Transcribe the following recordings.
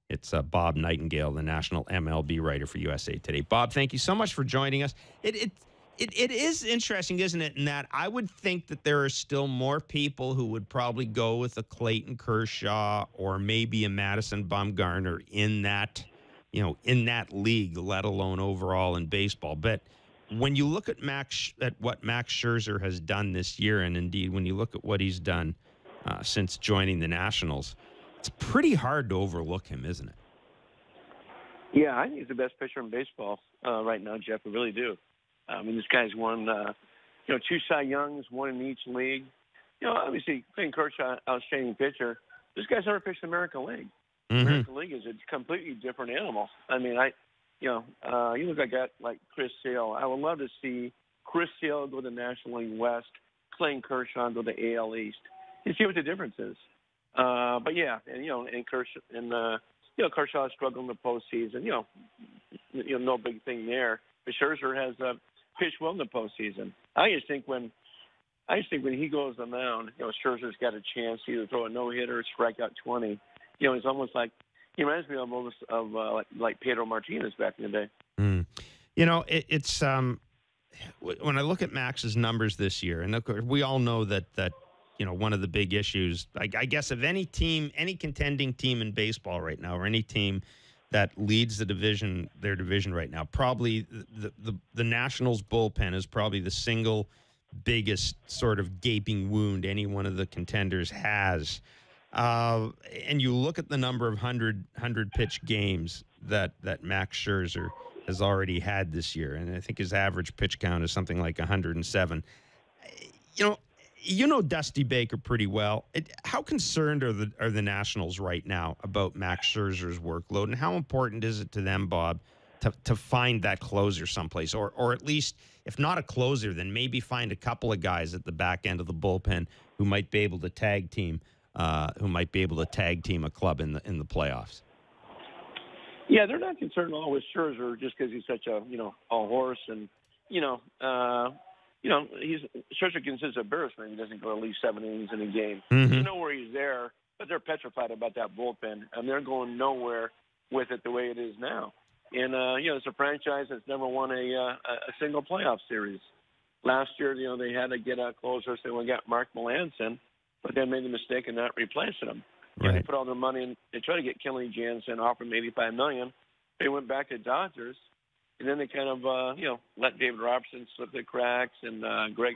It's Bob Nightengale, the national MLB writer for USA Today. Bob, thank you so much for joining us. It is interesting, isn't it, in that I would think that there are still more people who would probably go with a Clayton Kershaw or maybe a Madison Bumgarner in that, in that league, let alone overall in baseball. But when you look at what Max Scherzer has done this year, and indeed when you look at what he's done since joining the Nationals, it's pretty hard to overlook him, isn't it? Yeah, I think he's the best pitcher in baseball right now, Jeff. I really do. I mean, this guy's won, 2 Cy Youngs, one in each league. Obviously, Clayton Kershaw, outstanding pitcher. This guy's never pitched the American League. Mm-hmm. American League is a completely different animal. I mean, you look at a guy like Chris Sale. I would love to see Chris Sale go to the National League West, Clayton Kershaw go to the AL East, and see what the difference is. But yeah, and Kershaw struggled in the postseason. No big thing there. But Scherzer has pitched well in the postseason. I just think when he goes on the mound, Scherzer's got a chance to either throw a no-hitter or strike out 20. He's almost like, he reminds me almost of like Pedro Martinez back in the day. Mm. It's when I look at Max's numbers this year, and of course we all know that one of the big issues, I guess, of any team, any contending team in baseball right now, or any team that leads their division right now, probably the Nationals bullpen is probably the single biggest sort of gaping wound any one of the contenders has. And you look at the number of 100 pitch games that Max Scherzer has already had this year, and I think his average pitch count is something like 107. You know Dusty Baker pretty well. How concerned are the Nationals right now about Max Scherzer's workload, and how important is it to them, Bob, to find that closer someplace, or at least, if not a closer, then maybe find a couple of guys at the back end of the bullpen who might be able to tag team a club in the playoffs? Yeah, they're not concerned at all with Scherzer just because he's such a horse, and Scherzer considers embarrassment. He doesn't go at least 7 innings in a game. Mm-hmm. You know where he's there, but they're petrified about that bullpen, and they're going nowhere with it the way it is now. And it's a franchise that's never won a single playoff series. Last year, they had to get a closer, so we got Mark Melanson, but they made the mistake of not replacing him. Right. They put all their money in. They tried to get Kenley Jansen, offered him $85 million. They went back to Dodgers. And then they kind of, let David Robertson slip the cracks, and Greg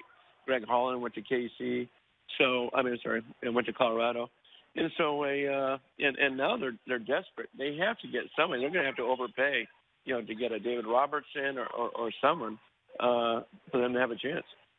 Holland went to KC. And went to Colorado. And so, and now they're desperate. They have to get someone. They're going to have to overpay, to get a David Robertson or someone for them to have a chance.